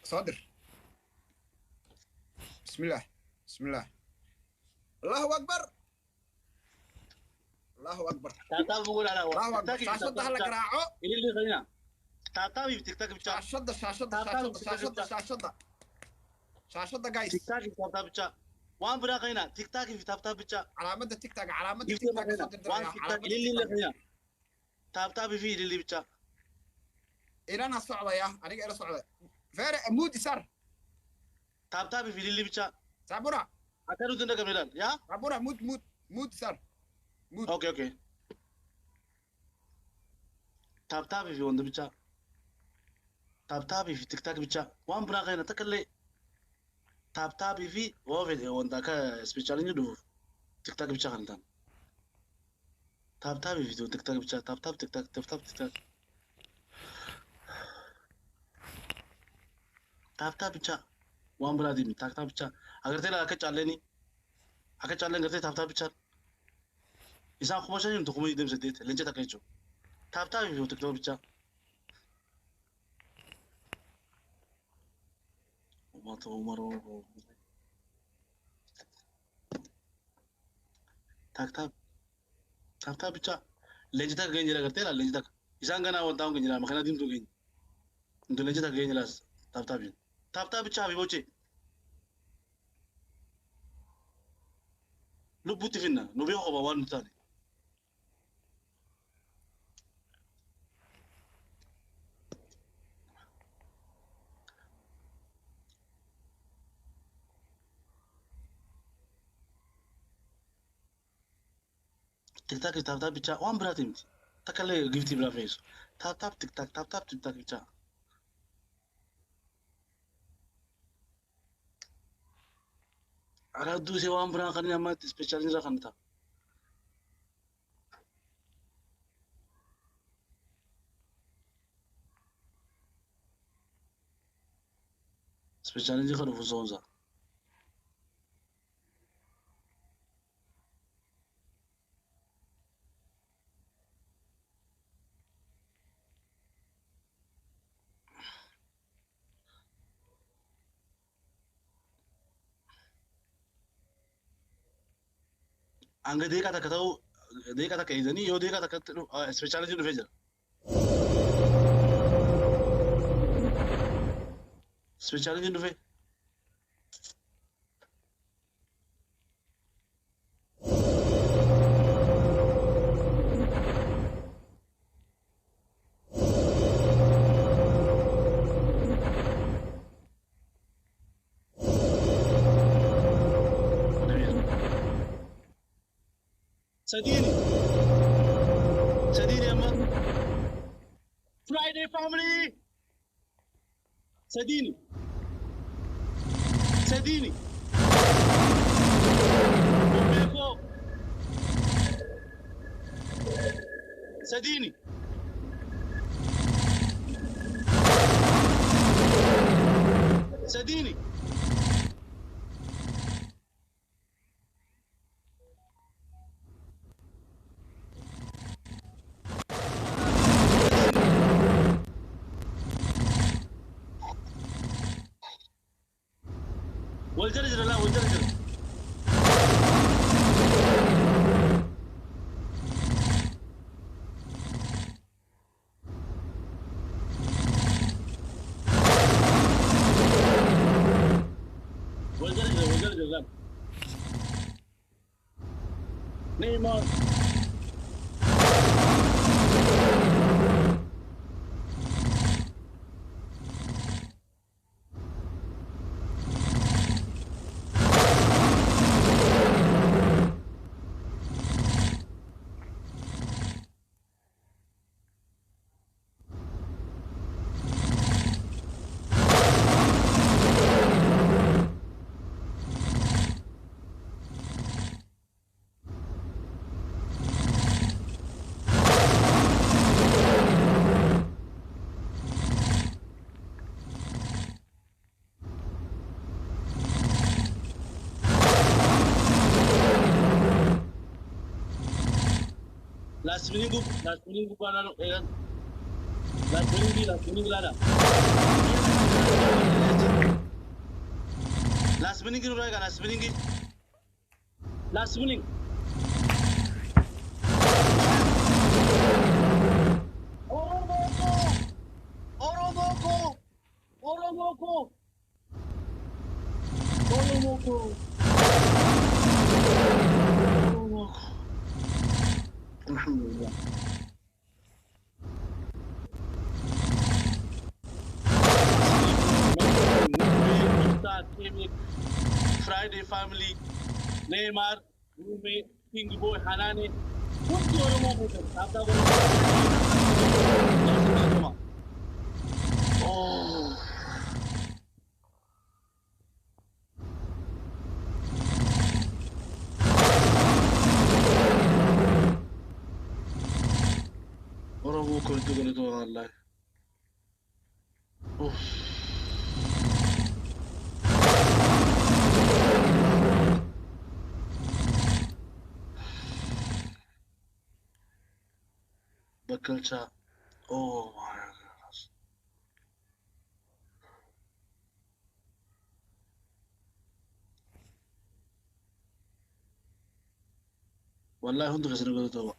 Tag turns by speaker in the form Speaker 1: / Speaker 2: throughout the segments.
Speaker 1: صادر. بسم الله بسم الله. الله اكبر الله اكبر.
Speaker 2: تعال بقول على
Speaker 1: الله اكبر. شاشة هلا قراعو
Speaker 2: اللي خلينا تعال في تيك توك بتاع
Speaker 1: شاشة جايز.
Speaker 2: تيك توك بتاع وان برا خلينا تيك توك في تاب بتاع
Speaker 1: علامة التيك توك علامة التيك توك صدر
Speaker 2: وان تيك توك اللي خلينا تاب في اللي بتاع
Speaker 1: إيران الصعبة يا أنا إلى صعبة فير مود سر
Speaker 2: تاب في اللي بتاع
Speaker 1: سابورا
Speaker 2: أكيد تندك كميلان يا
Speaker 1: سابورا مود سر مود.
Speaker 2: اوكي تاب في وان بتاع تاب في تيك توك بتاع وان برا خلينا تكلي تاب في وافد وان داك سبيشالين دو تيك توك بتاع خلنا تاب في تيك توك بتاع تاب تيك توك تاب بتاع وان برا دي تاب بتاع अगर तेरा आके चाले नहीं आके चाले करते थाप बिचार इसा खुमाशा नहीं तो खुमी इधम से देते लेंचे तक जो थाप भी होते तो बिचार उमा तो उमरो थाप बिचार लेंचे तक गए जरा करते ना लेंचे तक इसा गाना बताऊं कि जरा मखना दिन तो गए तो लेंचे तक गए जरा थाप बिचार भी बोचे لبوتي فينا نبيه أبا وان ثاني تيك تاك تاب بيتشا وان براتيم تكلي جفتي بلا فيس تاب تيك تاك بيتشا على دوسي وان برا خلينا ما سبيشالين خلنا سبيشالين خلوا في زونزا Angga dia kata tahu dia kata kayak ini, yo dia kata spesialis itu Fajar. Spesialis itu Fajar. Sadini amma Friday family Sadini Beko Sadini والجرجر لا والجرجر لا نيمار Last minggu paano last minggu lada. spinning nu raga spinning la spinning Oromoko Oromoko الحمد لله Friday family Neymar Rumi King Boy Hanane كنت Oromoko Oh Oromoko itu kalau Allah Bakalcha oh my goodness والله هندو كسر قدو توبا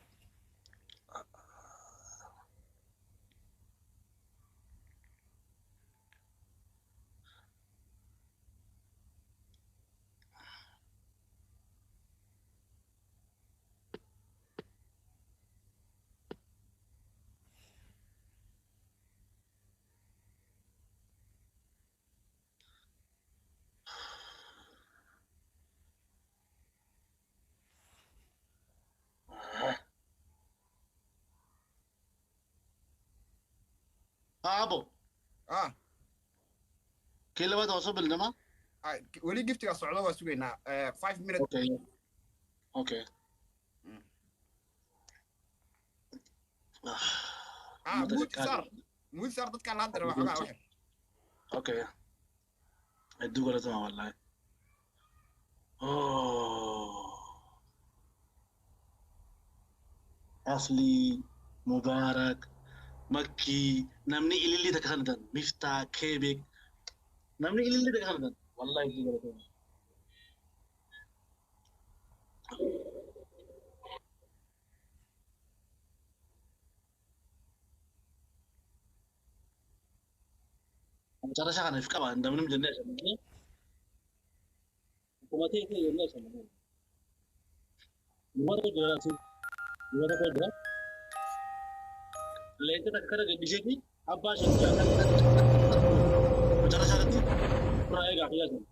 Speaker 2: أبو كل ما توصل بالنما
Speaker 1: ولي جفتي الصعوبة وسوينا 5 minutes
Speaker 2: أوكي أوكي
Speaker 1: مود صار ضد كان هذا واحد
Speaker 2: أوكي أدو قلت ما والله أوه أصلي مبارك مكي نمني اللي تكهندن مفتاح كيبك نمني اللي تكهندن والله اللي قلت cara saya kan ifka ba ndam nim jenne shamane kuma te ke jenne shamane nuwara jara su nuwara ko jara lente takkara gadishe ki abba shanja cara sharati pray ga ya san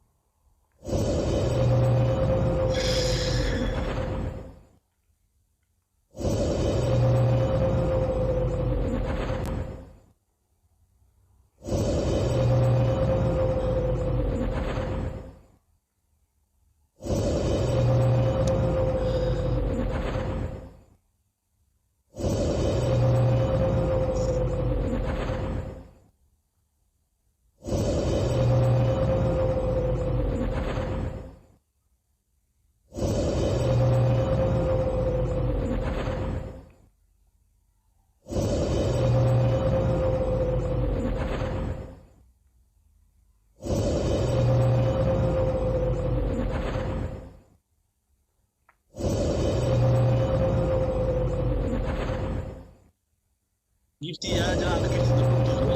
Speaker 2: Gifty ya jangan Gifty terus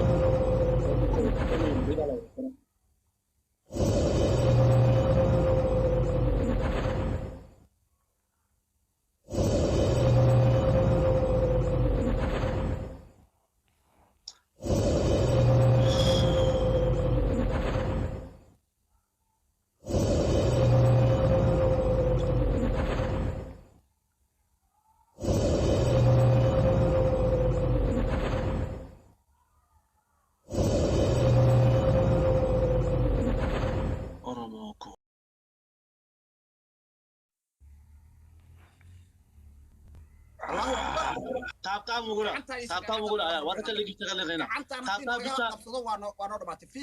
Speaker 2: تابتا مقولة يا وقت اللي جبت قال لنا تابتا بيشا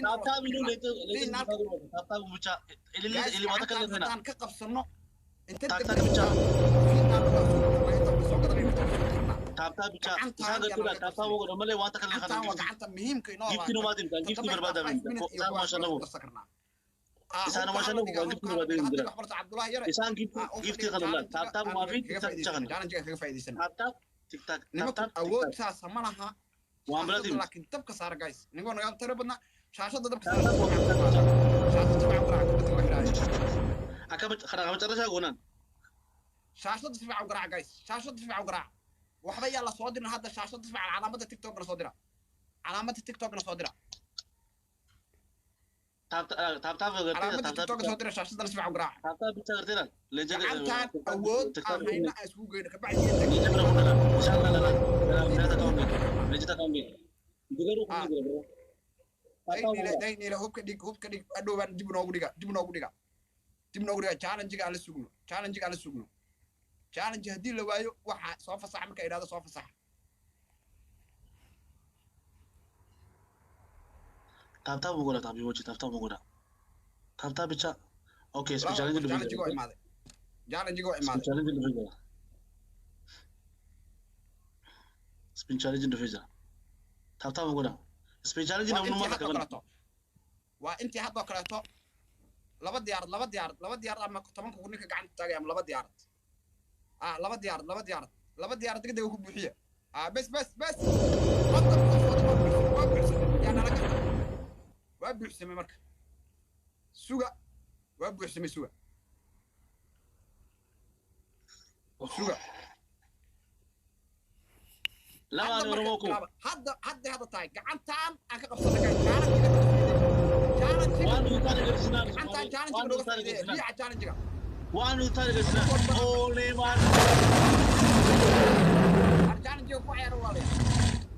Speaker 2: تابتا منو تابتا بيشا اللي وقت قال لنا تابتا بيشا تابتا بيشا ساعة كده تابتا مقولة ملء وقت قال لنا جبت نوادين كان جبت بربادة من سال ما شاء الله إسان ما شاء الله وقال كل بعدين
Speaker 1: هذا
Speaker 2: درا
Speaker 1: حبرت عبد الله يرى
Speaker 2: إسان gift خلونا تاب ما في تك تك شغلنا
Speaker 1: challenge فايديسنا
Speaker 2: تاب تك تك تاب
Speaker 1: nimanku
Speaker 2: تاب
Speaker 1: awood saasa ma laha
Speaker 2: waan
Speaker 1: shaashada
Speaker 2: baladim
Speaker 1: laakiin dabka saara guys ningoo naga tiro badna shaashada dabka
Speaker 2: تاب
Speaker 1: saara
Speaker 2: تاب
Speaker 1: shaashada si fiican u garaac dadka waa xidhaaya
Speaker 2: أكمل خلاص أكمل ترى شغلنا
Speaker 1: shaashada si fiican u garaac guys shaashada si fiican u garaac waxba yaa la soo dirin hadda shaashada si fiican calaamada tiktok na soo dira calaamada tiktok na soo dira
Speaker 2: تاب تاب تاب
Speaker 1: calaamada
Speaker 2: تاب
Speaker 1: tiktok na soo dira shaashadana si fiican u garaac
Speaker 2: تاب تاب بتشغلنا لجأ
Speaker 1: gacantaan awood aan hayna aan isugu geyno kabacdi inta
Speaker 2: لجأ برا كنا إن شاء الله لا لا لا تكون بي لجأ تكون بي دكتور كنا برا
Speaker 1: daynila hubka dhig adhowaan dib noogu dhiga challenge-ga aan la sugno challenge haddii la waayo waxa soo fasaxa marka idhaahdo soo fasaxa
Speaker 2: تاب تاب بقولها تاب يوجي تاب تاب بقولها تاب تاب بتشا أوكي سبي challenge اللي
Speaker 1: challenge-ga waa imaaday
Speaker 2: سبي challenge اللي فيجا سبي challenge اللي فيجا تاب تاب بقولها سبي challenge اللي منو ما كمان
Speaker 1: waa intii haddoo kaleeto laba diyaarad ama tobanka ku ninka gacanta taagay ama laba diyaarad degdeg ku buuxiya bes waa buuxsamay marka suga waa buuxsamay suga
Speaker 2: لا أنا رموكو
Speaker 1: hadda tahay gacantaan aan ka qabsanay challenge-ga
Speaker 2: وأنا تارك السنة أولي مان
Speaker 1: challenge-ga ku ciyaar waa leeyahay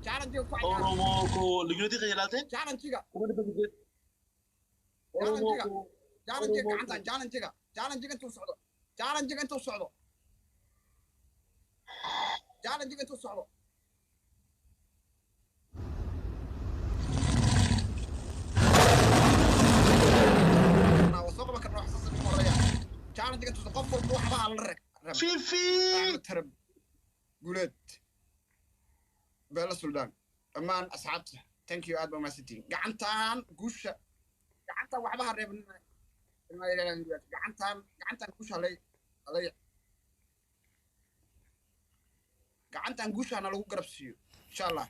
Speaker 1: challenge-ga ku ciyaar
Speaker 2: رموكو لجنتي خجلاتي
Speaker 1: challenge-ga
Speaker 2: كم تبغى رموكو
Speaker 1: gacantaan challenge-ga intuu socdo challenge-ga intuu socdo وسوق بكره حساس المريا challenge intuu qof walba waxba la rag
Speaker 2: فيفي
Speaker 1: tarab guleed bela suldaan amaan asxaabta thank you aad ba maasitiin gacantaan guusha gacantaan waxba ha reebin gacantaan guusha gacantaan guushana lagu garab siiyo insha allah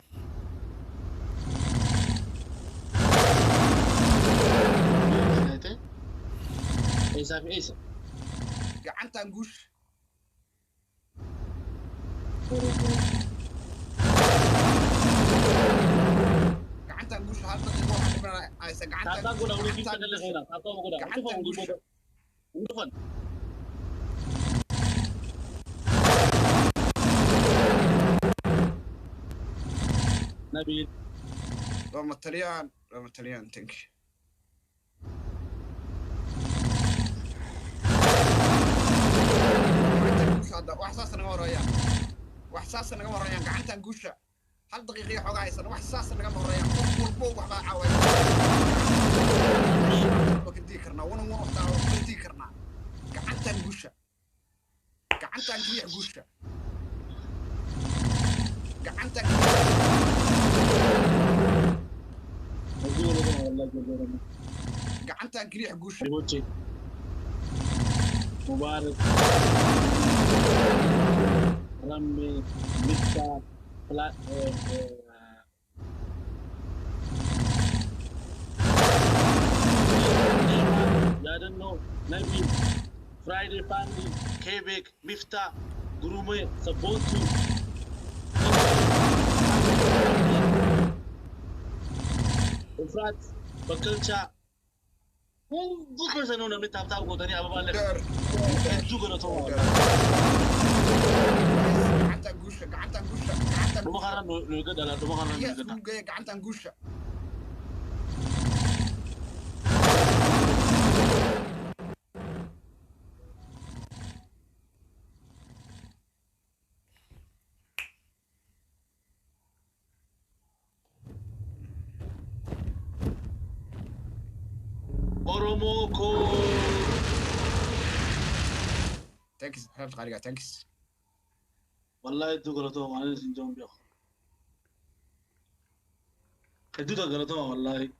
Speaker 2: إيسا في إيسا
Speaker 1: gacantaan guusha gacantaan guusha hadda waxaa dhimanaysa
Speaker 2: تابتا قولا ولي جيبتا اللي غيرا تابتا قولا
Speaker 1: gacantaan guusha
Speaker 2: ودفن نبيل
Speaker 1: لما تليان thank you waxsaas naga horayaan gacantaan guusha hal daqiiqiyo xoogaa haysan waxsaas naga horayaan qof walbo waxbaa caawaya kadii karnaa wana waqtaa kadii karnaa gacantaan guusha gacantaan kiriix guusha gacantaan gacantaan kiriix guusha
Speaker 2: مبارك رمي ميكا فلا يادنو نبي فرايدي فاملي كيبك مفتا غرومي سبونتو افراد بكلشا bukan sana namni taap ko tani aba bale juga na to
Speaker 1: gacantaan guusha
Speaker 2: duma khara no ga dala duma khara no ga
Speaker 1: gacantaan guusha
Speaker 2: Oromoko.
Speaker 1: Thanks, have Khaliga, thanks.
Speaker 2: والله تو غلطوا ما نسي جون بيو كدو غلطوا والله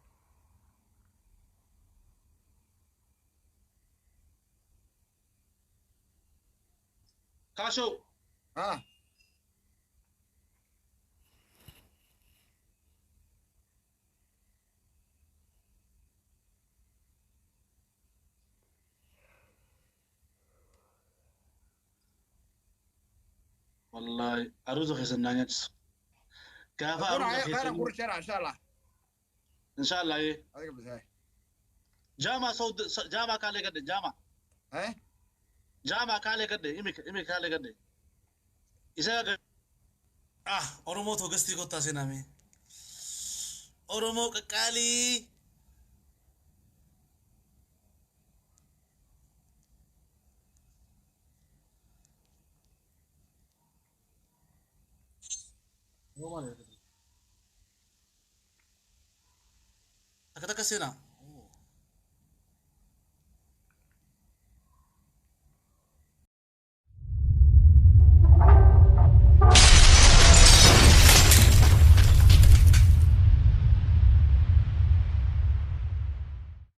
Speaker 2: كاشو
Speaker 1: ها
Speaker 2: والله أروز خيسنا نجس كافة
Speaker 1: اكون
Speaker 2: أروز
Speaker 1: هاي خير
Speaker 2: خيسنا
Speaker 1: اكون شارع ان شاء الله
Speaker 2: إن شاء الله إيه
Speaker 1: هذيك بس هاي
Speaker 2: جامع صوت جامع كالي قد جامع
Speaker 1: ها
Speaker 2: جامع كالي قد إمي كالي قد إذا Oromoo Togastii kottaa seename. Oromoo qaqqaalii. Akka takka seenaa.